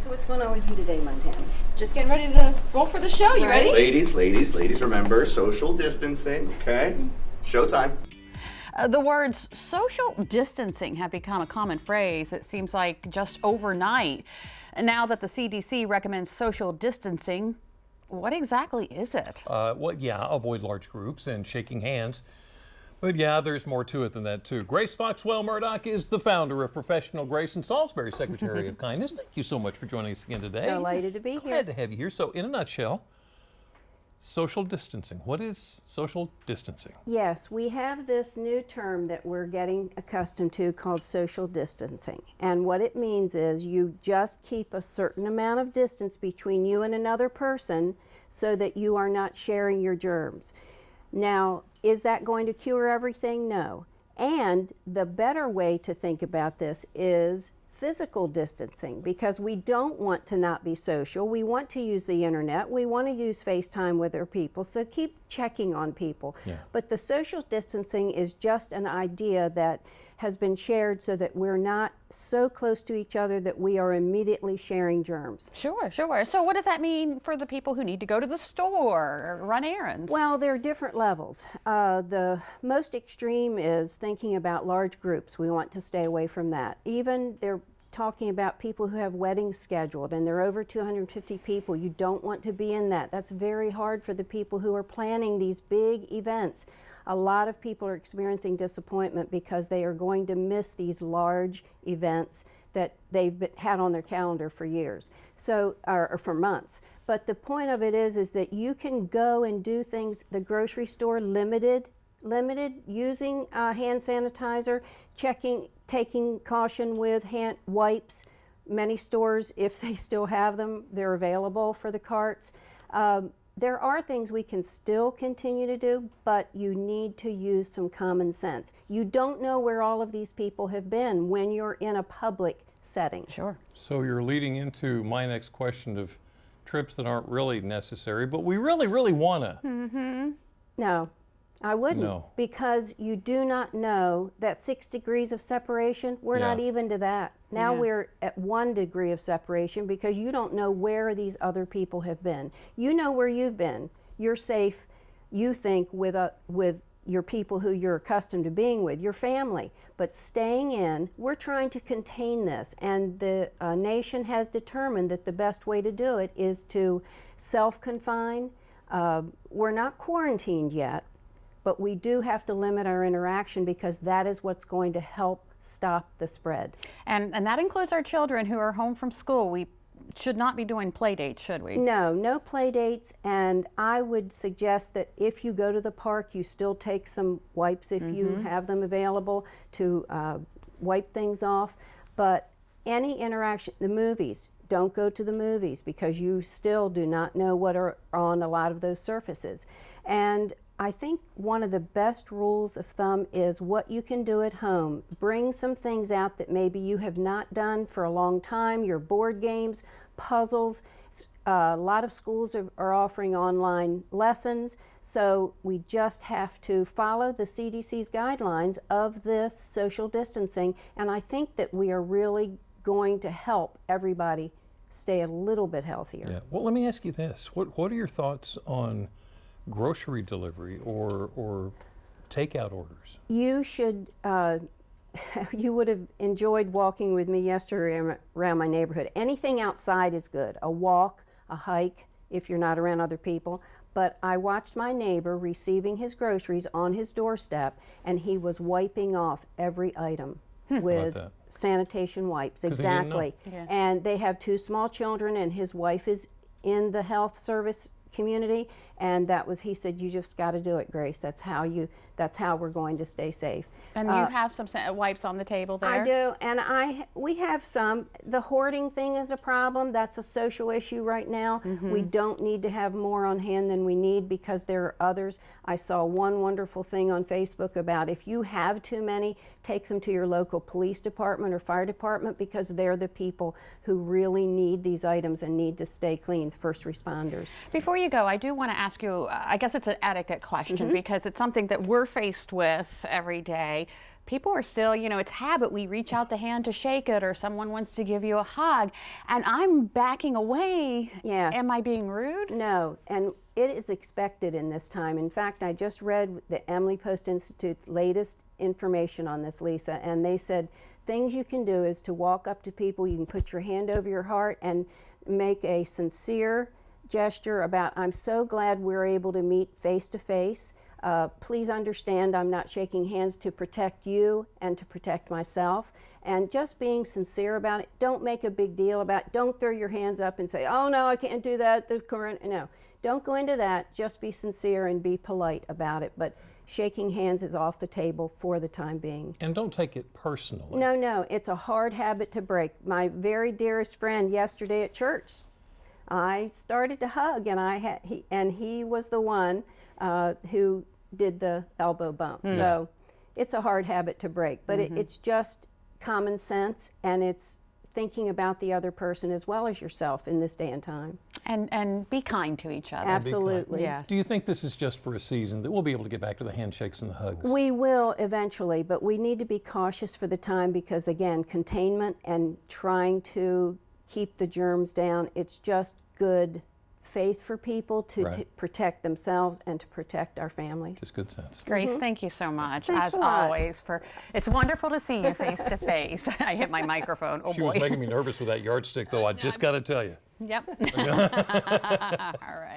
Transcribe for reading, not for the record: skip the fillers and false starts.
So what's going on with you today, Montana? Just getting ready to roll for the show. You ready? Ladies, remember social distancing, okay? Showtime. The words social distancing have become a common phrase, it seems like, just overnight. Now that the CDC recommends social distancing, what exactly is it? Avoid large groups and shaking hands. But yeah, there's more to it than that, too. Grace Foxwell Murdoch is the founder of Professional Grace and Salisbury Secretary of Kindness. Thank you so much for joining us again today. Delighted to be here. Glad to have you here. So, in a nutshell, social distancing. What is social distancing? Yes, we have this new term that we're getting accustomed to called social distancing. And what it means is you just keep a certain amount of distance between you and another person so that you are not sharing your germs. Now, is that going to cure everything? No. And the better way to think about this is physical distancing, because we don't want to not be social. We want to use the internet. We want to use FaceTime with our people. So keep checking on people. Yeah. But the social distancing is just an idea that has been shared so that we're not so close to each other that we are immediately sharing germs. Sure. So what does that mean for the people who need to go to the store or run errands? Well, there are different levels. The most extreme is thinking about large groups. We want to stay away from that. Even they're talking about people who have weddings scheduled and they're over 250 people. You don't want to be in that. That's very hard for the people who are planning these big events. A lot of people are experiencing disappointment because they are going to miss these large events that they've had on their calendar for years, or for months. But the point of it is that you can go and do things, the grocery store limited using hand sanitizer, taking caution with hand wipes. Many stores, if they still have them, they're available for the carts. There are things we can still continue to do, but you need to use some common sense. You don't know where all of these people have been when you're in a public setting. Sure. So you're leading into my next question of trips that aren't really necessary, but we really, really want to. Mm-hmm. No, I wouldn't. No. Because you do not know that 6 degrees of separation, we're not even to that. Now we're at 1 degree of separation because you don't know where these other people have been. You know where you've been. You're safe, you think, with your people who you're accustomed to being with, your family. But staying in, we're trying to contain this, and the nation has determined that the best way to do it is to self-confine. We're not quarantined yet, but we do have to limit our interaction because that is what's going to help stop the spread. And that includes our children who are home from school. We should not be doing play dates, should we? No play dates, and I would suggest that if you go to the park, you still take some wipes if you have them available to wipe things off. But any interaction, the movies, don't go to the movies because you still do not know what are on a lot of those surfaces. And I think one of the best rules of thumb is what you can do at home. Bring some things out that maybe you have not done for a long time, your board games, puzzles. A lot of schools are offering online lessons, so we just have to follow the CDC's guidelines of this social distancing, and I think that we are really going to help everybody stay a little bit healthier. Yeah. Well, let me ask you this. What are your thoughts on grocery delivery or takeout orders? You should, you would have enjoyed walking with me yesterday around my neighborhood. Anything outside is good. A walk, a hike, if you're not around other people. But I watched my neighbor receiving his groceries on his doorstep, and he was wiping off every item with sanitation wipes. Exactly. Yeah. And they have 2 small children, and his wife is in the health service community, and he said, you just got to do it, Grace. That's how we're going to stay safe. And you have some wipes on the table there? I do, and we have some. The hoarding thing is a problem. That's a social issue right now. We don't need to have more on hand than we need because there are others. I saw one wonderful thing on Facebook about if you have too many, take them to your local police department or fire department because they're the people who really need these items and need to stay clean, first responders. Before you go, I do want to ask you, I guess it's an etiquette question because it's something that we're faced with every day. people are still, you know, it's habit. We reach out the hand to shake it, or someone wants to give you a hug, and I'm backing away. Yes. Am I being rude? No, and it is expected in this time. In fact, I just read the Emily Post Institute latest information on this, Lisa, and they said things you can do is to walk up to people, you can put your hand over your heart and make a sincere gesture about, I'm so glad we're able to meet face to face. Please understand I'm not shaking hands to protect you and to protect myself. And just being sincere about it. Don't make a big deal about it. Don't throw your hands up and say, oh no, I can't do that. The current, no. Don't go into that. Just be sincere and be polite about it. But shaking hands is off the table for the time being. And don't take it personally. No, no, it's a hard habit to break. My very dearest friend yesterday at church, I started to hug, and he was the one who did the elbow bump. So it's a hard habit to break, but it's just common sense, and it's thinking about the other person as well as yourself in this day and time. And be kind to each other. Absolutely. Yeah. Do you think this is just for a season, that we'll be able to get back to the handshakes and the hugs? We will eventually, but we need to be cautious for the time because, again, containment and trying to keep the germs down, it's just good faith for people to protect themselves and to protect our families. It's good sense. Grace, thank you so much, Thanks as a lot. always. It's wonderful to see you face to face. I hit my microphone. Oh She boy. was making me nervous with that yardstick, though. I just got to tell you. Yep. All right.